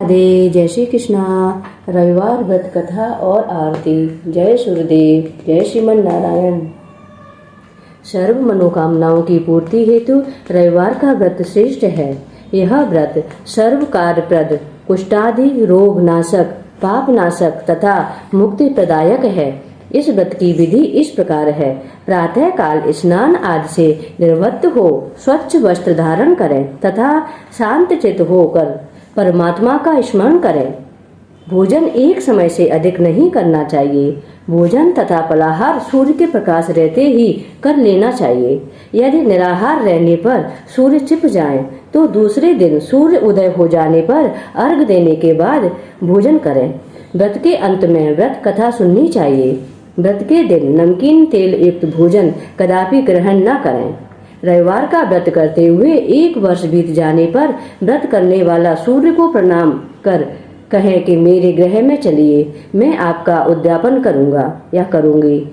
राधे। जय श्री कृष्णा। रविवार व्रत कथा और आरती। जय सूर्यदेव, जय श्रीमन नारायण। सर्व मनोकामनाओं की पूर्ति हेतु रविवार का व्रत श्रेष्ठ है। यह व्रत सर्व कार्यप्रद, कुष्ठादि रोग नाशक, पाप नाशक तथा मुक्ति प्रदायक है। इस व्रत की विधि इस प्रकार है। प्रातः काल स्नान आदि से निर्वृत्त हो स्वच्छ वस्त्र धारण करें तथा शांत चित्त होकर परमात्मा का स्मरण करें। भोजन एक समय से अधिक नहीं करना चाहिए। भोजन तथा फलाहार सूर्य के प्रकाश रहते ही कर लेना चाहिए। यदि निराहार रहने पर सूर्य छिप जाए तो दूसरे दिन सूर्य उदय हो जाने पर अर्घ देने के बाद भोजन करें। व्रत के अंत में व्रत कथा सुननी चाहिए। व्रत के दिन नमकीन तेल युक्त भोजन कदापि ग्रहण न करें। रविवार का व्रत करते हुए 1 वर्ष बीत जाने पर व्रत करने वाला सूर्य को प्रणाम कर कहें कि मेरे ग्रह में चलिए, मैं आपका उद्यापन करूंगा या करूंगी।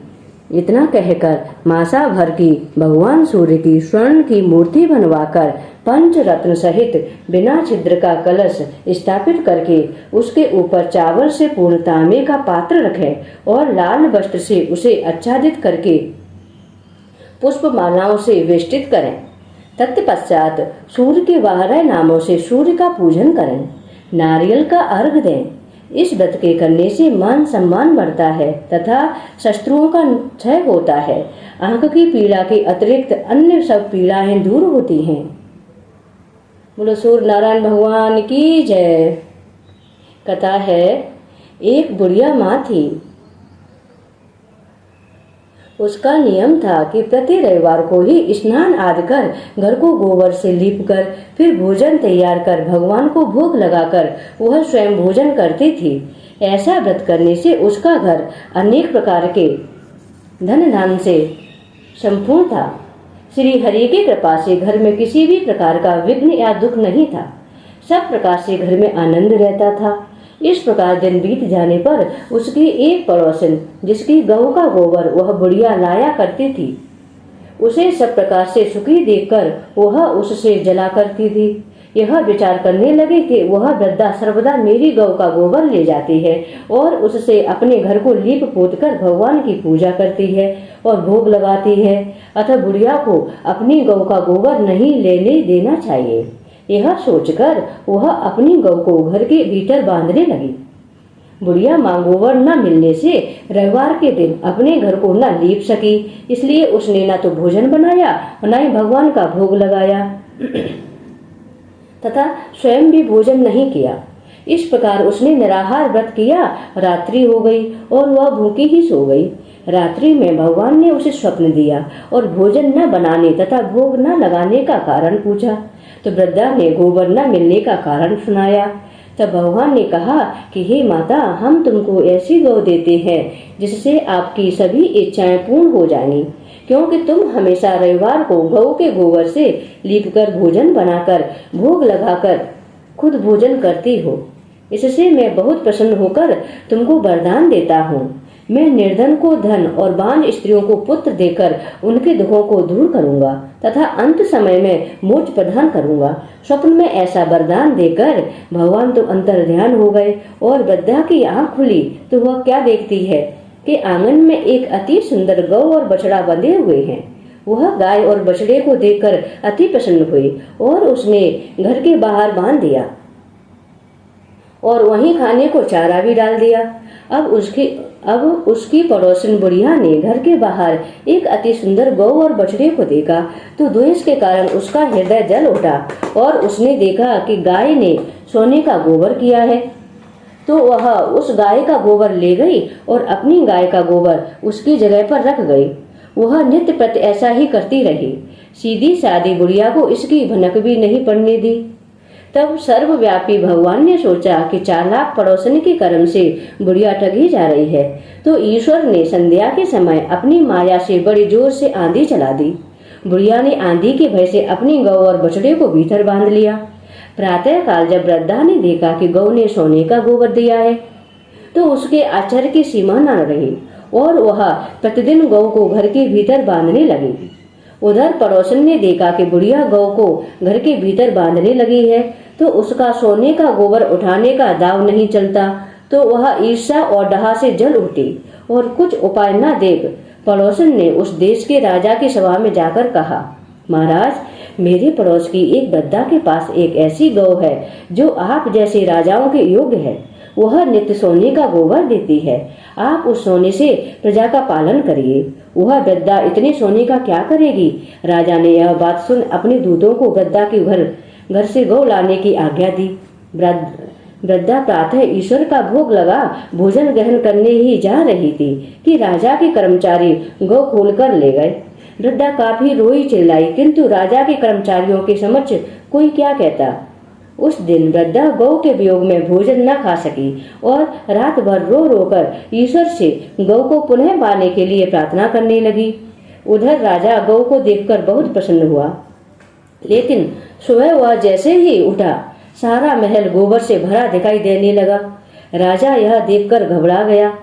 इतना कहकर मासा भर की भगवान सूर्य की स्वर्ण की मूर्ति बनवाकर पंच रत्न सहित बिना छिद्र का कलश स्थापित करके उसके ऊपर चावल से पूर्ण तांबे का पात्र रखें और लाल वस्त्र से उसे आच्छादित करके पुष्प मालाओं से वेष्टित करें। तत्पश्चात सूर्य के 12 नामों से सूर्य का पूजन करें। नारियल का अर्घ दें। इस व्रत के करने से मान सम्मान बढ़ता है तथा शत्रुओं का क्षय होता है। आंख की पीड़ा के अतिरिक्त अन्य सब पीड़ाएं दूर होती हैं। बोलो सूर्य नारायण भगवान की जय। कथा है, एक बुढ़िया माँ थी। उसका नियम था कि प्रति रविवार को ही स्नान आदि कर घर को गोबर से लीप कर फिर भोजन तैयार कर भगवान को भोग लगाकर वह स्वयं भोजन करती थी। ऐसा व्रत करने से उसका घर अनेक प्रकार के धन धान्य से संपूर्ण था। श्री हरि की कृपा से घर में किसी भी प्रकार का विघ्न या दुख नहीं था। सब प्रकार से घर में आनंद रहता था। इस प्रकार दिन बीत जाने पर उसकी एक पड़ोसन, जिसकी गऊ का गोबर वह बुढ़िया लाया करती थी, उसे सब प्रकार से सुखी देखकर वह उससे जला करती थी। यह विचार करने लगी कि वह वृद्धा सर्वदा मेरी गऊ का गोबर ले जाती है और उससे अपने घर को लीप पोत कर भगवान की पूजा करती है और भोग लगाती है, अतः बुढ़िया को अपनी गऊ का गोबर नहीं लेने देना चाहिए। यह सोचकर वह अपनी गऊ को घर के भीतर बांधने लगी। बुढ़िया माँ गोबर न मिलने से रविवार के दिन अपने घर को न लीप सकी, इसलिए उसने न तो भोजन बनाया न ही भगवान का भोग लगाया तथा स्वयं भी भोजन नहीं किया। इस प्रकार उसने निराहार व्रत किया। रात्रि हो गई और वह भूखी ही सो गई। रात्रि में भगवान ने उसे स्वप्न दिया और भोजन न बनाने तथा भोग न लगाने का कारण पूछा तो वृद्धा ने गोबर न मिलने का कारण सुनाया। तब भगवान ने कहा कि हे माता, हम तुमको ऐसी गौ देते हैं जिससे आपकी सभी इच्छाएं पूर्ण हो जाएंगी, क्योंकि तुम हमेशा रविवार को गौ के गोबर से लीपकर भोजन बनाकर भोग लगाकर खुद भोजन करती हो। इससे मैं बहुत प्रसन्न होकर तुमको वरदान देता हूँ। मैं निर्धन को धन और बांझ स्त्रियों को पुत्र देकर उनके दुखों को दूर करूंगा तथा अंत समय में मोक्ष प्रदान करूंगा। स्वप्न में ऐसा वरदान देकर भगवान तो अंतर ध्यान हो गए और वृद्धा की आंख खुली तो वह क्या देखती है कि आंगन में एक अति सुंदर गौ और बछड़ा बंधे हुए हैं। वह गाय और बछड़े को देखकर अति प्रसन्न हुई और उसने घर के बाहर बांध दिया और वहीं खाने को चारा भी डाल दिया। अब उसकी पड़ोसन बुढ़िया ने घर के बाहर एक अति सुंदर गौ और बछड़े को देखा तो द्वेष के कारण उसका हृदय जल उठा और उसने देखा कि गाय ने सोने का गोबर किया है, तो वह उस गाय का गोबर ले गई और अपनी गाय का गोबर उसकी जगह पर रख गई। वह नित्य प्रति ऐसा ही करती रही। सीधी सादी बुढ़िया को इसकी भनक भी नहीं पड़ने दी। तब सर्वव्यापी भगवान ने सोचा कि चालाक पड़ोसन के कर्म से बुढ़िया ठगी जा रही है, तो ईश्वर ने संध्या के समय अपनी माया से बड़ी जोर से आंधी चला दी। बुढ़िया ने आंधी के भय से अपनी गौ और बछड़े को भीतर बांध लिया। प्रातः काल जब वृद्धा ने देखा कि गौ ने सोने का गोबर दिया है तो उसके आश्चर्य की सीमा न रही और वह प्रतिदिन गौ को घर के भीतर बांधने लगी। उधर पड़ोसन ने देखा कि बुढ़िया गौ को घर के भीतर बांधने लगी है तो उसका सोने का गोबर उठाने का दाव नहीं चलता, तो वह ईर्ष्या और डहा से जल उठी और कुछ उपाय न देख पड़ोसन ने उस देश के राजा की सभा में जाकर कहा, महाराज, मेरे पड़ोस की एक वृद्धा के पास एक ऐसी गौ है जो आप जैसे राजाओं के योग्य है। वह नित्य सोने का गोबर देती है। आप उस सोने से प्रजा का पालन करिए। वह वृद्धा इतने सोने का क्या करेगी? राजा ने यह बात सुन अपने दूतों को वृद्धा के घर से गौ लाने की आज्ञा दी। वृद्धा प्रातः ईश्वर का भोग लगा भोजन ग्रहण करने ही जा रही थी कि राजा के कर्मचारी गौ खोल कर ले गए। वृद्धा काफी रोई चिल्लाई, किंतु राजा के कर्मचारियों के समक्ष कोई क्या कहता। उस दिन वृद्धा गौ के वियोग में भोजन न खा सकी और रात भर रो रो कर ईश्वर से गौ को पुनः पाने के लिए प्रार्थना करने लगी। उधर राजा गौ को देखकर बहुत प्रसन्न हुआ, लेकिन सुबह वह जैसे ही उठा सारा महल गोबर से भरा दिखाई देने लगा। राजा यह देखकर घबरा गया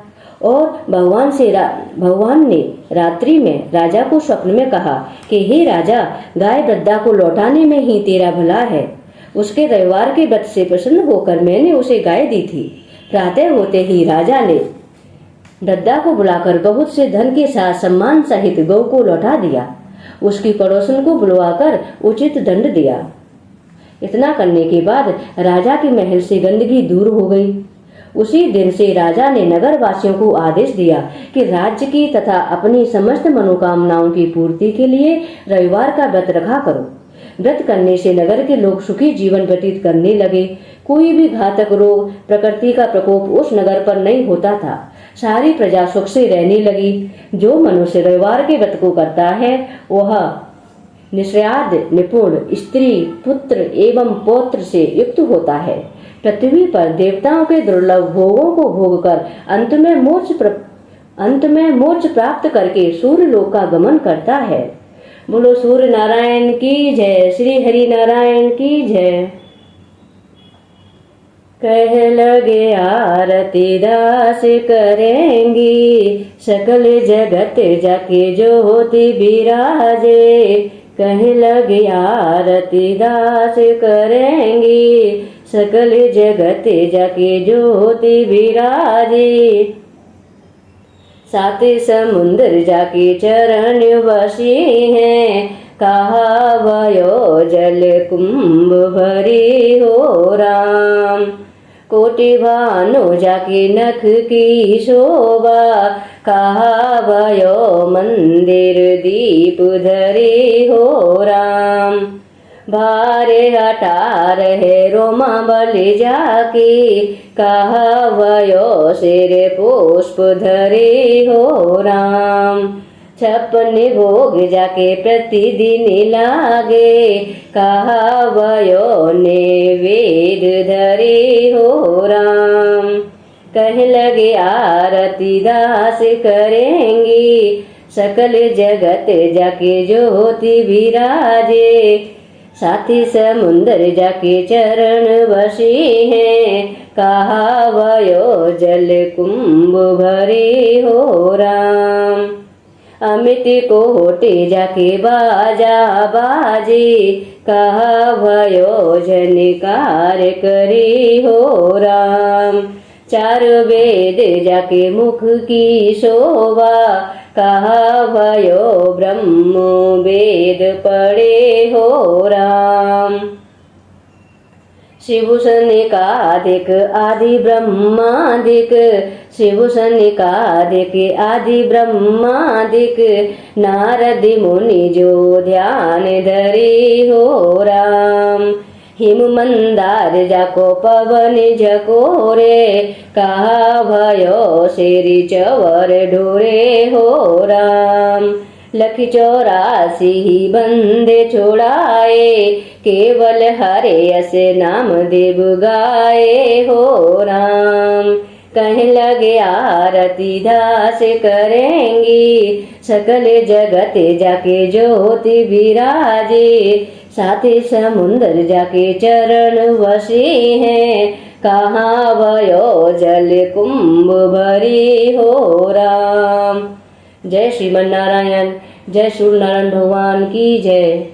और भगवान ने रात्रि में राजा को स्वप्न में कहा कि हे राजा, गाय वृद्धा को लौटाने में ही तेरा भला है। उसके रविवार के व्रत से प्रसन्न होकर मैंने उसे गाय दी थी। प्रातः होते ही राजा ने वृद्धा को बुलाकर बहुत से धन के साथ सम्मान सहित गौ को लौटा दिया। उसकी पड़ोसन को बुलवाकर उचित दंड दिया। इतना करने के बाद राजा के महल से गंदगी दूर हो गई। उसी दिन से राजा ने नगर वासियों को आदेश दिया कि राज्य की तथा अपनी समस्त मनोकामनाओं की पूर्ति के लिए रविवार का व्रत रखा करो। व्रत करने से नगर के लोग सुखी जीवन व्यतीत करने लगे। कोई भी घातक रोग, प्रकृति का प्रकोप उस नगर पर नहीं होता था। सारी प्रजा सुख से रहने लगी। जो मनुष्य रविवार के व्रत को करता है वह निश्रयाद, निपुण, स्त्री, पुत्र एवं पौत्र से युक्त होता है। पृथ्वी पर देवताओं के दुर्लभ भोगों को भोगकर अंत में मोक्ष प्राप्त करके सूर्य लोक का गमन करता है। बोलो सूर्य नारायण की जय, श्री हरि नारायण की जय। कह लगे आरती दास करेंगी, सकल जगत जाके ज्योति बिराजे। कह लगे आरती दास करेंगी, सकल जगत जाके ज्योति बिराजे। सात समुद्र जाके चरण बसी हैं, कहा भयो जल कुंभ भरी हो राम। कोटि भानु जाके नख की शोभा, कहा भयो मंदिर दीप धरी हो राम। भारे हटा रहे रोमा बलि जाके, कहा भयो सिर पुष्प धरे हो राम। छप्पन भोग जाके प्रतिदिन लागे, कहा भयो नैवेद्य धरे हो राम। कह लगे आरती दास करेंगी, सकल जगत जाके ज्योति विराजे। साथी समुंदर जाके चरण बसी हैं, कहा भयो जल कुंभ भरे हो राम। अमित कोटि जाके बाजा बाजे, कहा भयो झनकार करे हो राम। चार वेद जाके मुख की शोभा, कहा भयो ब्रह्म वेद पढ़े हो राम। शिव सनिकादिक आदि ब्रह्मादिक, शिव सनिकादिक आदि ब्रह्मादिक। नारद मुनि जो ध्यान धरे हो राम। हिम मंदार जाको पवन झकोरे, कहा भयो सिर चवर ढोरे हो राम। लख 84 ही बंदे छोड़ाए, केवल हरे यस नाम देव गाए हो राम। कह लगे आरती दास करेंगी, सकल जगत जाके ज्योति विराजे। साथी समुंदर जाके चरण बसे हैं, कहा भयो जल कुंभ भरी हो राम। जय श्रीमन नारायण, जय सूर्य नारायण भगवान की जय।